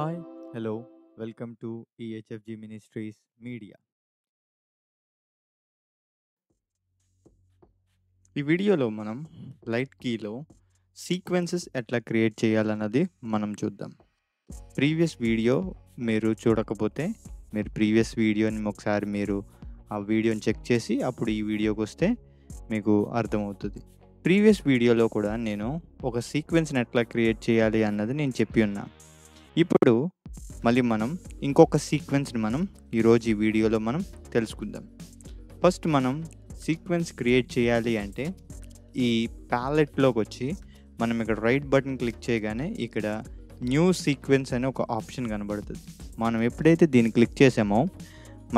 Hi, hello, welcome to EHFG Ministries Media. ఈ వీడియోలో మనం లైట్ కీలో సీక్వెన్సెస్ ఎట్లా క్రియేట్ చేయాలన్నది మనం చూద్దాం. ప్రీవియస్ వీడియో మీరు చూడకపోతే మీరు ప్రీవియస్ వీడియోని ఒకసారి మీరు ఆ వీడియోని చెక్ చేసి అప్పుడు ఈ వీడియోకి వస్తే మీకు అర్థమవుతుంది. ప్రీవియస్ వీడియోలో కూడా నేను ఒక సీక్వెన్స్ని ఎట్లా క్రియేట్ చేయాలి అన్నది నేను చెప్పి ఉన్నా. ఇప్పుడు మళ్ళీ మనం ఇంకొక సీక్వెన్స్ని మనం ఈరోజు ఈ వీడియోలో మనం తెలుసుకుందాం. ఫస్ట్ మనం సీక్వెన్స్ క్రియేట్ చేయాలి అంటే ఈ ప్యాలెట్లోకి వచ్చి మనం ఇక్కడ రైట్ బటన్ క్లిక్ చేయగానే ఇక్కడ న్యూ సీక్వెన్స్ అనే ఒక ఆప్షన్ కనబడుతుంది. మనం ఎప్పుడైతే దీన్ని క్లిక్ చేసామో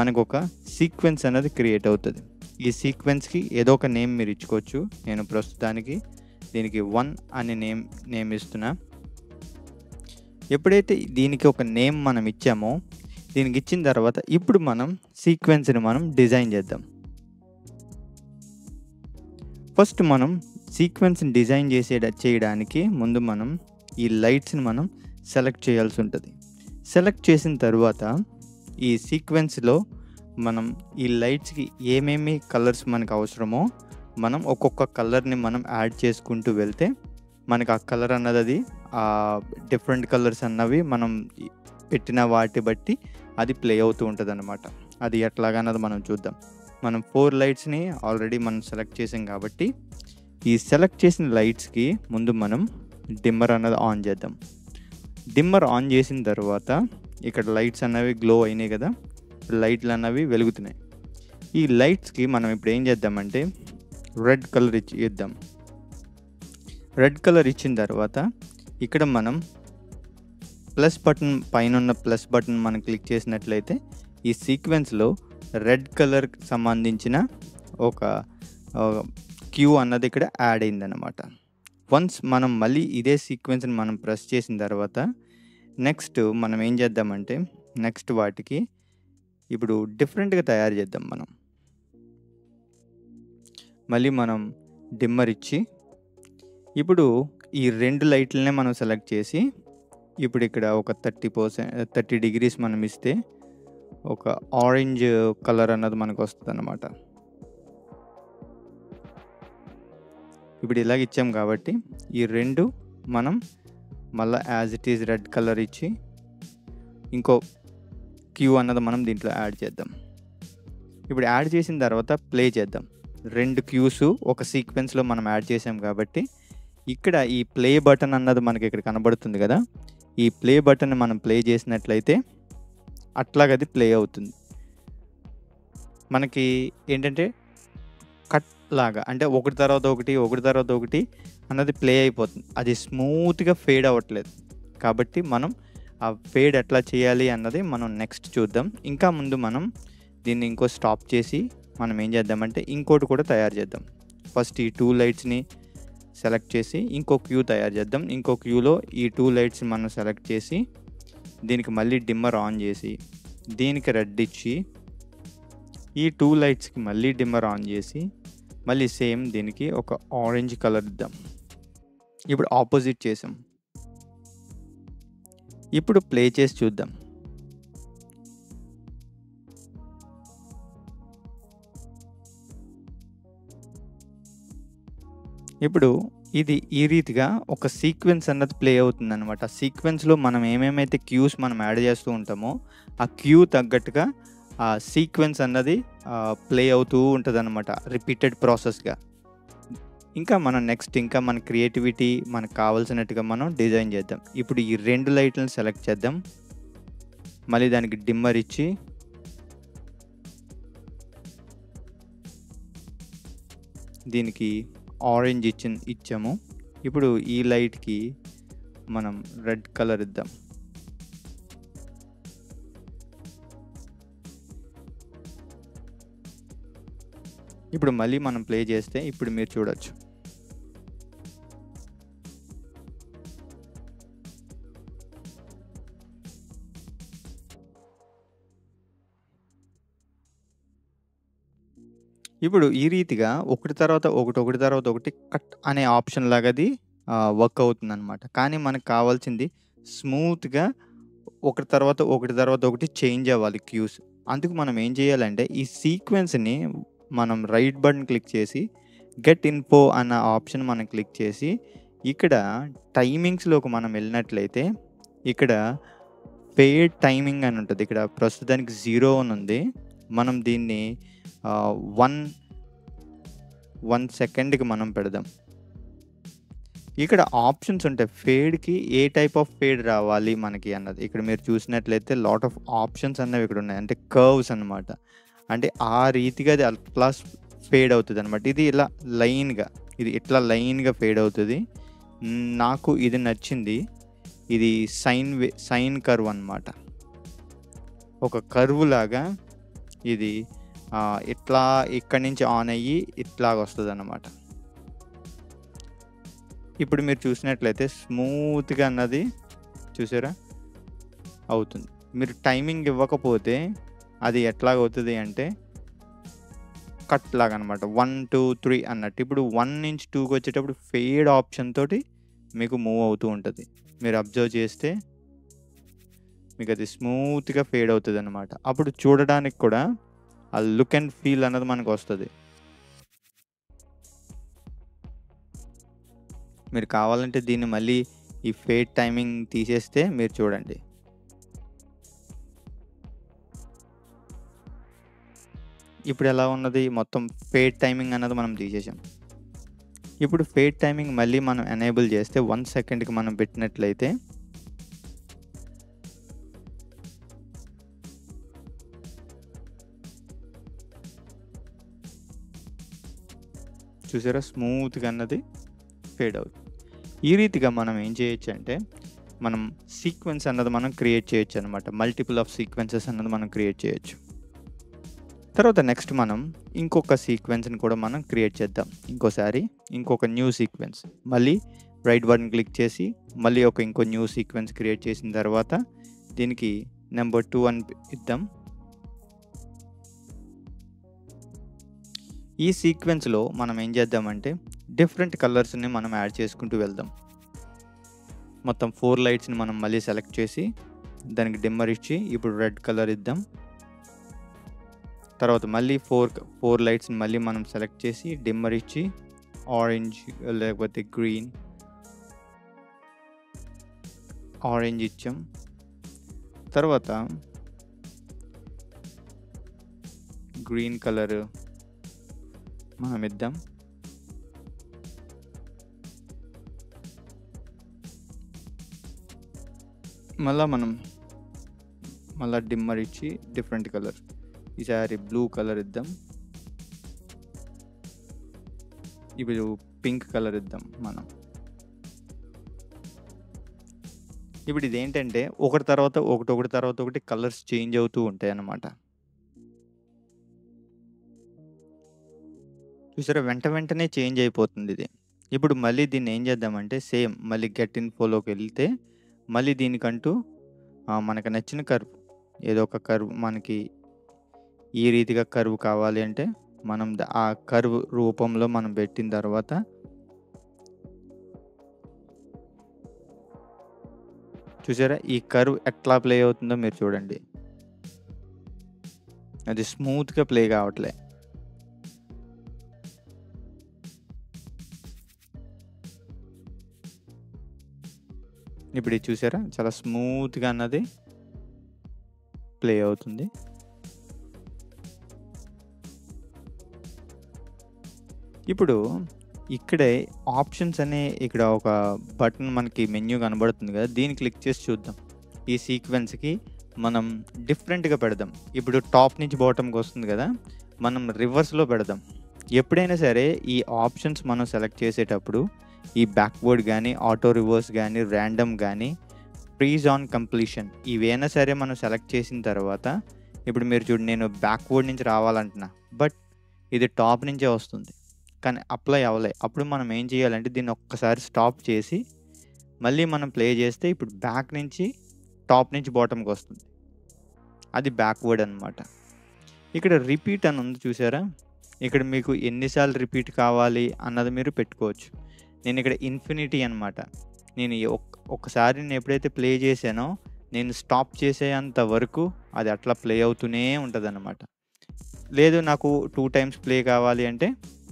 మనకు ఒక సీక్వెన్స్ అనేది క్రియేట్ అవుతుంది. ఈ సీక్వెన్స్కి ఏదో ఒక నేమ్ మీరు ఇచ్చుకోవచ్చు. నేను ప్రస్తుతానికి దీనికి 1 అనే నేమ్ ఇస్తున్నా. ఎప్పుడైతే దీనికి ఒక నేమ్ మనం ఇచ్చామో దీనికి ఇచ్చిన తర్వాత ఇప్పుడు మనం సీక్వెన్స్ని మనం డిజైన్ చేద్దాం. ఫస్ట్ మనం సీక్వెన్స్ని డిజైన్ చేయడానికి ముందు మనం ఈ లైట్స్ని మనం సెలెక్ట్ చేయాల్సి ఉంటుంది. సెలెక్ట్ చేసిన తర్వాత ఈ సీక్వెన్స్లో మనం ఈ లైట్స్కి ఏమేమి కలర్స్ మనకు అవసరమో మనం ఒక్కొక్క కలర్ని మనం యాడ్ చేసుకుంటూ వెళ్తే మనకు ఆ కలర్ అన్నది డిఫరెంట్ కలర్స్ అన్నవి మనం పెట్టిన వాటి బట్టి అది ప్లే అవుతూ ఉంటుంది అన్నమాట. అది ఎట్లాగన్నది మనం చూద్దాం. మనం 4 లైట్స్ని ఆల్రెడీ మనం సెలెక్ట్ చేసాం కాబట్టి ఈ సెలెక్ట్ చేసిన లైట్స్కి ముందు మనం డిమ్మర్ అన్నది ఆన్ చేద్దాం. డిమ్మర్ ఆన్ చేసిన తర్వాత ఇక్కడ లైట్స్ అన్నవి గ్లో అయినాయి కదా, లైట్లు అన్నవి వెలుగుతున్నాయి. ఈ లైట్స్కి మనం ఇప్పుడు ఏం చేద్దామంటే రెడ్ కలర్ ఇద్దాం. రెడ్ కలర్ ఇచ్చిన తర్వాత ఇక్కడ మనం ప్లస్ బటన్ పైన ఉన్న ప్లస్ బటన్ మనం క్లిక్ చేసినట్లయితే ఈ సీక్వెన్స్లో రెడ్ కలర్కి సంబంధించిన ఒక క్యూ అన్నది ఇక్కడ యాడ్ అయిందన్నమాట. వన్స్ మనం మళ్ళీ ఇదే సీక్వెన్స్ని మనం ప్రెస్ చేసిన తర్వాత నెక్స్ట్ మనం ఏం చేద్దామంటే నెక్స్ట్ వాటికి ఇప్పుడు డిఫరెంట్గా తయారు చేద్దాం. మళ్ళీ మనం డిమ్మర్ ఇచ్చి ఇప్పుడు ఈ 2 లైట్లనే మనం సెలెక్ట్ చేసి ఇప్పుడు ఇక్కడ ఒక 30 డిగ్రీస్ మనం ఇస్తే ఒక ఆరెంజ్ కలర్ అన్నది మనకు వస్తుంది అన్నమాట. ఇప్పుడు ఇలాగ ఇచ్చాం కాబట్టి ఈ 2 మనం మళ్ళీ as it is red colour ఇచ్చి ఇంకో క్యూ అన్నది మనం దీంట్లో యాడ్ చేద్దాం. ఇప్పుడు యాడ్ చేసిన తర్వాత ప్లే చేద్దాం. 2 క్యూస్ ఒక సీక్వెన్స్లో మనం యాడ్ చేసాం కాబట్టి ఇక్కడ ఈ ప్లే బటన్ అన్నది మనకి ఇక్కడ కనబడుతుంది కదా, ఈ ప్లే బటన్ మనం ప్లే చేసినట్లయితే అట్లాగది ప్లే అవుతుంది. మనకి ఏంటంటే కట్ లాగా అంటే ఒకటి తర్వాత ఒకటి అన్నది ప్లే అయిపోతుంది. అది స్మూత్గా ఫేడ్ అవ్వట్లేదు. కాబట్టి మనం ఆ ఫేడ్ ఎట్లా చేయాలి అన్నది మనం నెక్స్ట్ చూద్దాం. ఇంకా ముందు మనం దీన్ని ఇంకో స్టాప్ చేసి మనం ఏం చేద్దామంటే ఇంకోటి కూడా తయారు చేద్దాం. ఫస్ట్ ఈ 2 లైట్స్ని సెలెక్ట్ చేసి ఇంకో క్యూ తయారు చేద్దాం. ఇంకో క్యూలో ఈ 2 లైట్స్ని మనం సెలెక్ట్ చేసి దీనికి మళ్ళీ డిమ్మర్ ఆన్ చేసి దీనికి రెడ్ ఇచ్చి ఈ 2 లైట్స్కి మళ్ళీ డిమ్మర్ ఆన్ చేసి మళ్ళీ సేమ్ దీనికి ఒక ఆరెంజ్ కలర్ ఇద్దాం. ఇప్పుడు ఆపోజిట్ చేసాం. ఇప్పుడు ప్లే చేసి చూద్దాం. ఇప్పుడు ఇది ఈ రీతిగా ఒక సీక్వెన్స్ అన్నది ప్లే అవుతుంది అనమాట. సీక్వెన్స్లో మనం ఏమేమైతే క్యూస్ మనం యాడ్ చేస్తూ ఉంటామో ఆ క్యూ తగ్గట్టుగా ఆ సీక్వెన్స్ అన్నది ప్లే అవుతూ ఉంటుంది అనమాట, రిపీటెడ్ ప్రాసెస్గా. ఇంకా మనం నెక్స్ట్ ఇంకా మన క్రియేటివిటీ మనకు కావాల్సినట్టుగా మనం డిజైన్ చేద్దాం. ఇప్పుడు ఈ 2 లైట్లను సెలెక్ట్ చేద్దాం. మళ్ళీ దానికి డిమ్మర్ ఇచ్చి దీనికి ఆరెంజ్ ఇచ్చాము. ఇప్పుడు ఈ లైట్కి మనం రెడ్ కలర్ ఇద్దాం. ఇప్పుడు మళ్ళీ మనం ప్లే చేస్తే ఇప్పుడు మీరు చూడొచ్చు. ఇప్పుడు ఈ రీతిగా ఒకటి తర్వాత ఒకటి కట్ అనే ఆప్షన్ లాగా అది వర్క్ అవుతుందన్నమాట. కానీ మనకు కావాల్సింది స్మూత్‌గా ఒకటి తర్వాత ఒకటి చేంజ్ అవ్వాలి క్యూస్. అందుకు మనం ఏం చేయాలంటే ఈ సీక్వెన్స్‌ని మనం రైట్ బటన్ క్లిక్ చేసి గెట్ ఇన్ఫో అన్న ఆప్షన్ మనం క్లిక్ చేసి ఇక్కడ టైమింగ్స్‌లోకి మనం వెళ్ళినట్లయితే ఇక్కడ ఫేడ్ టైమింగ్ అని ఉంటది. ఇక్కడ ప్రస్తుతానికి 0 అని ఉంది. మనం దీన్ని 1 సెకండ్‌కి మనం పెడదాం. ఇక్కడ ఆప్షన్స్ ఉంటాయి. ఫేడ్‌కి ఏ టైప్ ఆఫ్ ఫేడ్ రావాలి మనకి అన్నది. ఇక్కడ మీరు చూసినట్లయితే లాట్ ఆఫ్ ఆప్షన్స్ అనేవి ఇక్కడ ఉన్నాయి. అంటే కర్వ్స్ అన్నమాట. అంటే ఆ రీతిగా అది అట్లా ఫేడ్ అవుతదన్నమాట. ఇది ఇలా లైన్‌గా, ఇది ఇట్లా లైన్‌గా ఫేడ్ అవుతది. నాకు ఇది నచ్చింది. ఇది సైన్ కర్వ్ అన్నమాట. ఒక కర్వ్ లాగా ఇది ఇట్లా ఇక్కడి నుంచి ఆన్ అయ్యి ఇట్లాగ వస్తదన్నమాట. ఇప్పుడు మీరు చూసినట్లయితే స్మూత్‌గా అన్నది చూసారా అవుతుంది. మీరు టైమింగ్ ఇవ్వకపోతే అది ఎట్లాగవుతది అంటే కట్ లాగా అనమాట. 1, 2, 3 అన్నట్టు. ఇప్పుడు 1 నుంచి 2కి వచ్చేటప్పుడు ఫేడ్ ఆప్షన్ తోటి మీకు మూవ్ అవుతూ ఉంటది. మీరు అబ్జర్వ్ చేస్తే మీకు అది స్మూత్‌గా ఫేడ్ అవుతదన్నమాట. అప్పుడు చూడడానికి కూడా ఆ లుక్ అండ్ ఫీల్ అన్నది మనకు వస్తది. మీరు కావాలంటే దీన్ని మళ్ళీ ఈ ఫేడ్ టైమింగ్ తీసేస్తే మీరు చూడండి. ఇప్పుడు ఎలా ఉన్నది? మొత్తం ఫేడ్ టైమింగ్ అన్నది మనం తీసేసాం. ఇప్పుడు ఫేడ్ టైమింగ్ మళ్ళీ మనం ఎనేబుల్ చేస్తే 1 సెకండ్‌కి మనం పెట్టినట్లయితే చూసారా స్మూత్‌గా అన్నది ఫేడ్ అవుతుంది. ఈ రీతిగా మనం ఏం చేయొచ్చు అంటే మనం సీక్వెన్స్ అన్నది మనం క్రియేట్ చేయొచ్చు అనమాట. మల్టిపుల్ ఆఫ్ సీక్వెన్సెస్ అన్నది మనం క్రియేట్ చేయొచ్చు. తర్వాత నెక్స్ట్ మనం ఇంకొక సీక్వెన్స్‌ని కూడా మనం క్రియేట్ చేద్దాం. ఇంకొక న్యూ సీక్వెన్స్. మళ్ళీ రైట్ బటన్ క్లిక్ చేసి మళ్ళీ ఇంకో న్యూ సీక్వెన్స్ క్రియేట్ చేసిన తర్వాత దీనికి నెంబర్ 2 అని ఇద్దాం. ఈ సీక్వెన్స్‌లో మనం ఏం చేద్దామంటే డిఫరెంట్ కలర్స్‌ని మనం యాడ్ చేసుకుంటూ వెళ్దాం. మొత్తం 4 లైట్స్‌ని మనం మళ్ళీ సెలెక్ట్ చేసి దానికి డిమ్మర్ ఇచ్చి ఇప్పుడు రెడ్ కలర్ ఇద్దాం. తర్వాత మళ్ళీ 4 లైట్స్‌ని మళ్ళీ మనం సెలెక్ట్ చేసి డిమ్మర్ ఇచ్చి ఆరెంజ్ లేకపోతే ఆరెంజ్ ఇచ్చాం. తర్వాత గ్రీన్ కలర్ మనం ఇద్దాం. మళ్ళా డిమ్మర్ ఇచ్చి డిఫరెంట్ కలర్, ఈసారి బ్లూ కలర్ ఇద్దాం. ఇప్పుడు పింక్ కలర్ ఇద్దాం మనం. ఇప్పుడు ఇదేంటంటే ఒకటి తర్వాత ఒకటి కలర్స్ చేంజ్ అవుతూ ఉంటాయి అన్నమాట. చూసారా వెంటనే చేంజ్ అయిపోతుంది ఇది. ఇప్పుడు మళ్ళీ దీన్ని ఏం చేద్దామంటే సేమ్ మళ్ళీ గెట్ ఇన్ఫోలోకి వెళ్తే మళ్ళీ దీనికంటూ మనకు నచ్చిన కర్వ్ ఏదో ఒక కర్వ్ మనకి ఈ రీతిగా కర్వ్ కావాలి అంటే మనం ఆ కర్వ్ రూపంలో మనం పెట్టిన తర్వాత చూసారా ఈ కర్వ్ ఎట్లా ప్లే అవుతుందో మీరు చూడండి. అది స్మూత్‌గా ప్లే కావట్లే. ఇప్పుడు ఇది చూసారా చాలా స్మూత్‌గా అన్నది ప్లే అవుతుంది. ఇప్పుడు ఇక్కడే ఆప్షన్స్ అనే ఇక్కడ ఒక బటన్ మనకి మెన్యూ కనబడుతుంది కదా, దీన్ని క్లిక్ చేసి చూద్దాం. ఈ సీక్వెన్స్‌కి మనం డిఫరెంట్‌గా పెడదాం. ఇప్పుడు టాప్ నుంచి బాటమ్‌కి వస్తుంది కదా, మనం రివర్స్‌లో పెడదాం. ఎప్పుడైనా సరే ఈ ఆప్షన్స్ మనం సెలెక్ట్ చేసేటప్పుడు ఈ బ్యాక్వర్డ్ కానీ, ఆటో రివర్స్ కానీ, ర్యాండమ్ కానీ, ఫ్రీజ్ ఆన్ కంప్లీషన్ ఇవైనా సరే మనం సెలెక్ట్ చేసిన తర్వాత ఇప్పుడు మీరు చూడండి నేను బ్యాక్వర్డ్ నుంచి రావాలంటున్నా, బట్ ఇది టాప్ నుంచే వస్తుంది కానీ అప్లై అవ్వలే. అప్పుడు మనం ఏం చేయాలంటే దీన్ని ఒక్కసారి స్టాప్ చేసి మళ్ళీ మనం ప్లే చేస్తే ఇప్పుడు బ్యాక్ నుంచి టాప్ నుంచి బాటమ్కి వస్తుంది. అది బ్యాక్వర్డ్ అనమాట. ఇక్కడ రిపీట్ అని ఉంది చూసారా, ఇక్కడ మీకు ఎన్నిసార్లు రిపీట్ కావాలి అన్నది మీరు పెట్టుకోవచ్చు. నేను ఇక్కడ ఇన్ఫినిటీ అనమాట. నేను ఒక్కసారి నేను ఎప్పుడైతే ప్లే చేశానో నేను స్టాప్ చేసేంత వరకు అది అట్లా ప్లే అవుతూనే ఉంటదనమాట. లేదు నాకు 2 టైమ్స్ ప్లే కావాలి అంటే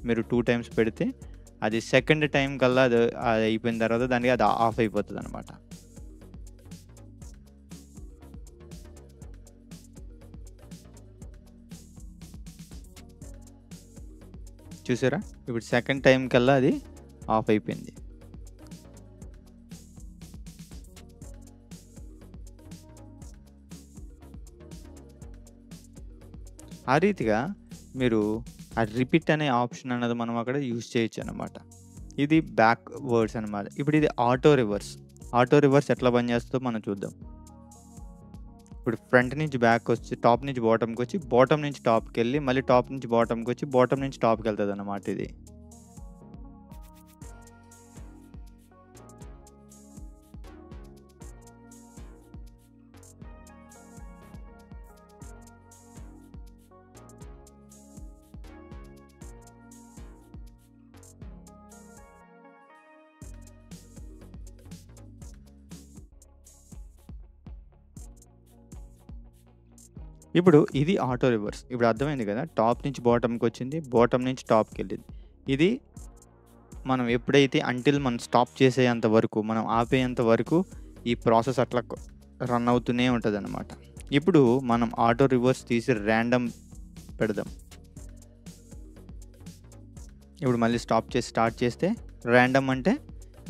మీరు 2 టైమ్స్ పెడితే అది సెకండ్ టైం కల్లా అది అయిపోయిన తర్వాత దానికి అది ఆఫ్ అయిపోతదనమాట. చూసారా? ఇప్పుడు సెకండ్ టైం కల్లా అది ఆఫ్ అయిపోయింది. ఆ రీతిగా మీరు ఆ రిపీట్ అనే ఆప్షన్ అన్నది మనం అక్కడ యూజ్ చేయొచ్చనమాట. ఇది బ్యాక్ వర్డ్స్ అనమాట. ఇప్పుడు ఇది ఆటో రివర్స్. ఆటో రివర్స్ ఎట్లా పనిచేస్తుందో మనం చూద్దాం. ఇప్పుడు ఫ్రంట్ నుంచి బ్యాక్‌కొచ్చి, టాప్ నుంచి బాటమ్‌కొచ్చి, బాటమ్ నుంచి టాప్‌కెళ్ళి, మళ్ళీ టాప్ నుంచి బాటమ్‌కొచ్చి, బాటమ్ నుంచి టాప్‌కెళ్తదనమాట ఇది. ఇప్పుడు ఇది ఆటో రివర్స్. ఇప్పుడు అర్థమైంది కదా! టాప్ నుంచి బాటమ్‌కొచ్చింది, బాటమ్ నుంచి టాప్‌కెళ్ళింది. ఇది మనం ఎప్పుడైతే మనం స్టాప్ చేసేంత వరకు, మనం ఆపేంత వరకు ఈ ప్రాసెస్ అట్లా రన్ అవుతూనే ఉంటదనమాట. ఇప్పుడు మనం ఆటో రివర్స్ తీసి ర్యాండమ్ పెడదాం. ఇప్పుడు మళ్ళీ స్టార్ట్ చేస్తే ర్యాండమ్ అంటే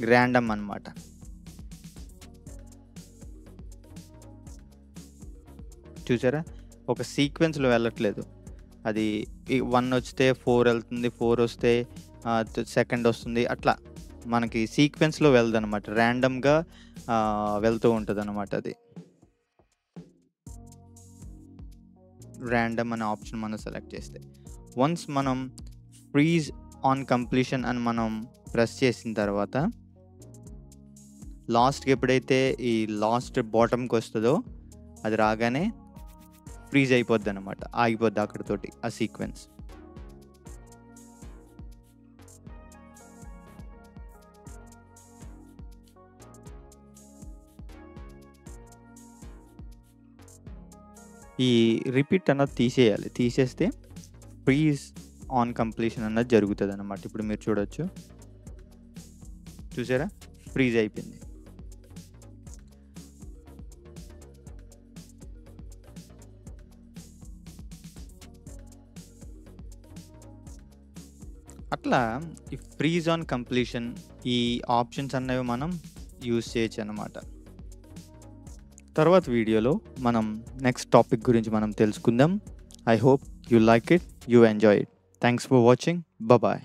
గ్రాండమ్ అనమాట. చూసారా? ఒక సీక్వెన్స్‌లో వెళ్ళట్లేదు. అది 1 వస్తే 4 వెళ్తుంది, 4 వస్తే సెకండ్ వస్తుంది. అట్లా మనకి సీక్వెన్స్‌లో వెళ్ళదనమాట. ర్యాండమ్‌గా వెళ్తూ ఉంటదనమాట అది. ర్యాండమ్ అనే ఆప్షన్ మనం సెలెక్ట్ చేస్తే. వన్స్ మనం ఫ్రీజ్ ఆన్ కంప్లీషన్ అని మనం ప్రెస్ చేసిన తర్వాత లాస్ట్‌కి ఎప్పుడైతే ఈ లాస్ట్ బాటమ్‌కొస్తదో అది రాగానే ఫ్రీజ్ అయిపోద్దనమాట. ఆగిపోద్ది అక్కడితోటి ఆ సీక్వెన్స్. ఈ రిపీట్ అన్నది తీసేయాలి. తీసేస్తే ఫ్రీజ్ ఆన్ కంప్లీషన్ అన్నది జరుగుతదనమాట. ఇప్పుడు మీరు చూడొచ్చు. చూసారా? ఫ్రీజ్ అయిపోయింది. అట్లా ఈ ఫ్రీజ్ ఆన్ కంప్లీషన్ ఈ ఆప్షన్స్ అనేవి మనం యూజ్ చేయొచ్చనమాట. తర్వాత వీడియోలో మనం నెక్స్ట్ టాపిక్ గురించి మనం తెలుసుకుందాం. I hope you like it, you enjoy it. Thanks for watching. Bye.